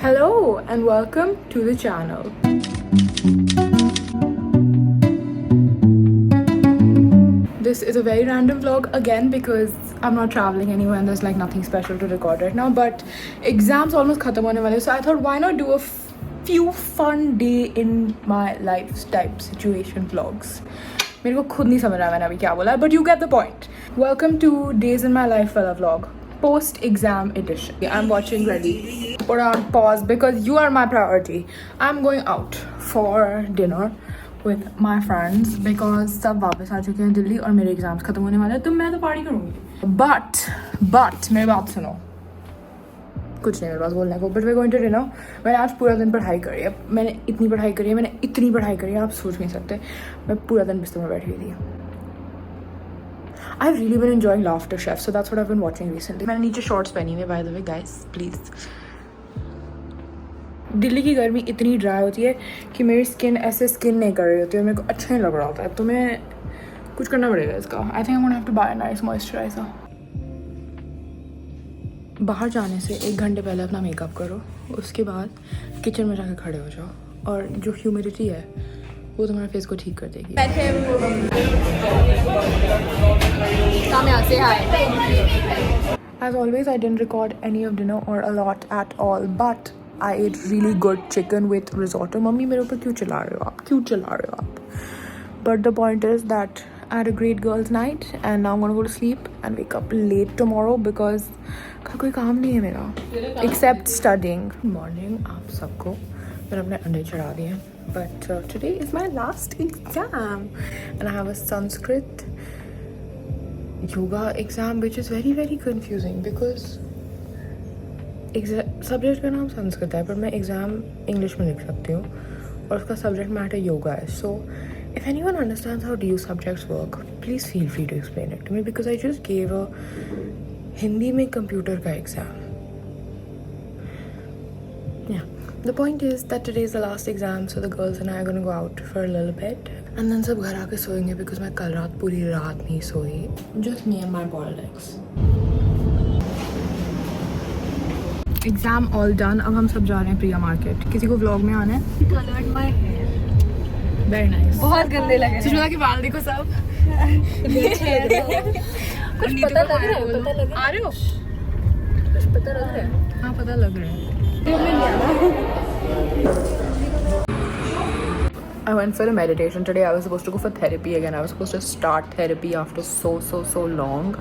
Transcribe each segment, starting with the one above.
Hello and welcome to the channel. This is a very random vlog again because I'm not traveling anywhere and there's like nothing special to record right now, but exams almost khatam hone wale, so I thought why not do a few fun day in my life type situation vlogs. मेरे को खुद नहीं समझ रहा मैंने अभी क्या बोला, but you get the point. Welcome to Days in My Life वाला vlog, post exam edition. I'm watching Ready. Put on pause because you are my priority. I'm going out for dinner with my friends because सब वापस आ चुके हैं दिल्ली और मेरे exams खत्म होने वाले हैं, तो मैं तो पार्टी करूँगी. But मेरी बात सुनो, कुछ नहीं मेरे पास बोलने को. But we going to dinner. मैंने आज पूरा दिन पढ़ाई करी है. मैंने इतनी पढ़ाई करी है, मैंने इतनी पढ़ाई करी है, आप सोच नहीं सकते. मैं पूरा दिन बिस्तर में बैठी हुई थी. I've really been enjoying Laughter Chef, so that's what I've been watching recently. मैंने नीचे शॉर्ट्स पहनी हुई है, by the way guys, please. Delhi की गर्मी इतनी ड्राई होती है कि मेरी स्किन ऐसे स्किन नहीं कर रही होती है, मेरे को अच्छा नहीं लग रहा होता है, तो मैं कुछ करना पड़ेगा इसका. I think I gonna have to buy a nice moisturiser. बाहर जाने से 1 घंटे पहले अपना मेकअप करो, उसके बाद किचन में जाके खड़े हो जाओ, और जो ह्यूमिडिटी है वो तुम्हारे फेस को ठीक कर देगी. As always, I didn't record any of dinner or a lot at all, but I ate really good chicken with risotto. Mummy मेरे ऊपर क्यों चिल्ला रहे हो आप? But the point is that I had a great girls' night and now I'm gonna go to sleep and wake up late tomorrow because कल कोई काम नहीं है मेरा except studying. Good morning आप सबको. मैंने अपने अंडे चढ़ा दिए हैं. But today is my last exam and I have a Sanskrit yoga exam which is very very confusing because subject का नाम संस्कृत है पर मैं एग्ज़ाम इंग्लिश में लिख सकती हूँ और उसका सब्जेक्ट मैटर योगा है. So if anyone understands how do subjects work, please feel free to explain it to me because I just gave a Hindi में कंप्यूटर का exam. Yeah the point is that today is the last exam, so the girls and I are gonna go out for a little bit and then सब घर आके सोएंगे because मैं कल रात पूरी रात नहीं सोई. Just me and my boiled eggs. Exam all done. अब हम सब जा रहे हैं प्रिया मार्केट. किसी को व्लॉग में आना है? Coloured my hair. Very nice. बहुत गंदे लगे. सुषमा के बाल देखो सब. कुछ पता लग रहा है? आ रहे हो? कुछ पता लग रहा है? हाँ पता लग रहा है. I went for a meditation today. I was supposed to go for therapy again. I was supposed to start therapy after so long,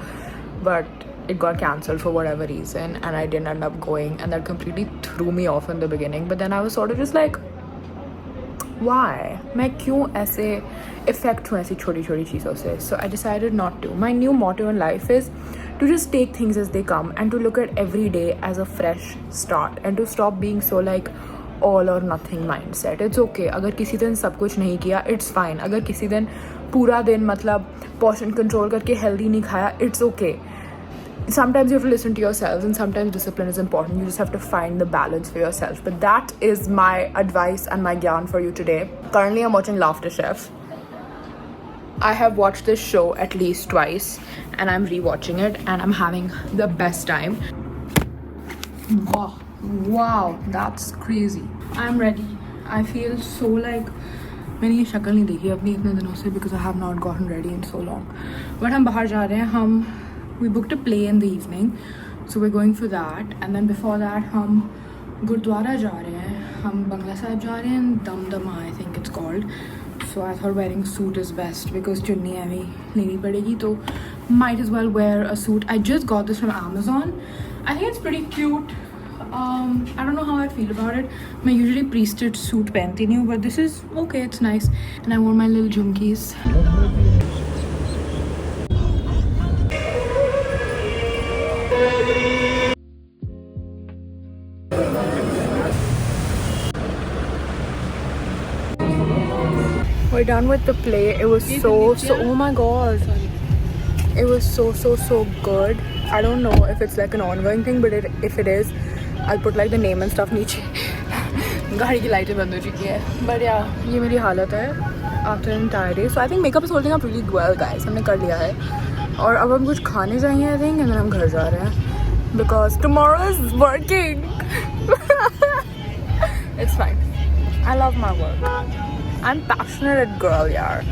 but it got cancelled for whatever reason and I didn't end up going, and that completely threw me off in the beginning. But then I was sort of just like, why? मैं क्यों ऐसे affect हूँ ऐसी छोटी छोटी चीज़ों से? So I decided not to. My new motto in life is to just take things as they come and to look at every day as a fresh start and to stop being so like all or nothing mindset. It's okay अगर किसी दिन सब कुछ नहीं किया, it's fine. अगर किसी दिन पूरा दिन मतलब portion control करके healthy नहीं खाया, it's okay. Sometimes you have to listen to yourselves and sometimes discipline is important. You just have to find the balance for yourself. But that is my advice and my gyan for you today. Currently I'm watching Laughter Chef. I have watched this show at least twice and I'm rewatching it and I'm having the best time. Wow, that's crazy. I'm ready. I feel so like मैंने ये शक्ल नहीं देखी अपनी इतने दिनों से because I have not gotten ready in so long. But हम बाहर जा रहे हैं. We booked a play in the evening, so we're going for that. And then before that, हम गुरुद्वारा जा रहे हैं. हम बंगला साहिब जा रहे हैं. Damdama, I think it's called. So I thought wearing suit is best because चुन्नी अभी लेनी पड़ेगी, तो might as well wear a suit. I just got this from Amazon. I think it's pretty cute. I don't know how I feel about it. मैं usually pre-stitched suit पहनती नहीं हूँ, but this is okay. It's nice. And I wore my little jhumkis. We're done with the play. It was so oh my god, it was so good. I don't know if it's like an ongoing thing, but if it is, I'll put like the name and stuff नीचे. गाड़ी की लाइटें बंद हो चुकी है. But yeah, ये मेरी हालत है after an entire day. So I think makeup is holding up really well, guys. हमने कर लिया है और अब हम कुछ खाने जाएंगे I think, and then हम घर जा रहे हैं because tomorrow is working. love my work. I'm passionate girl, yaar.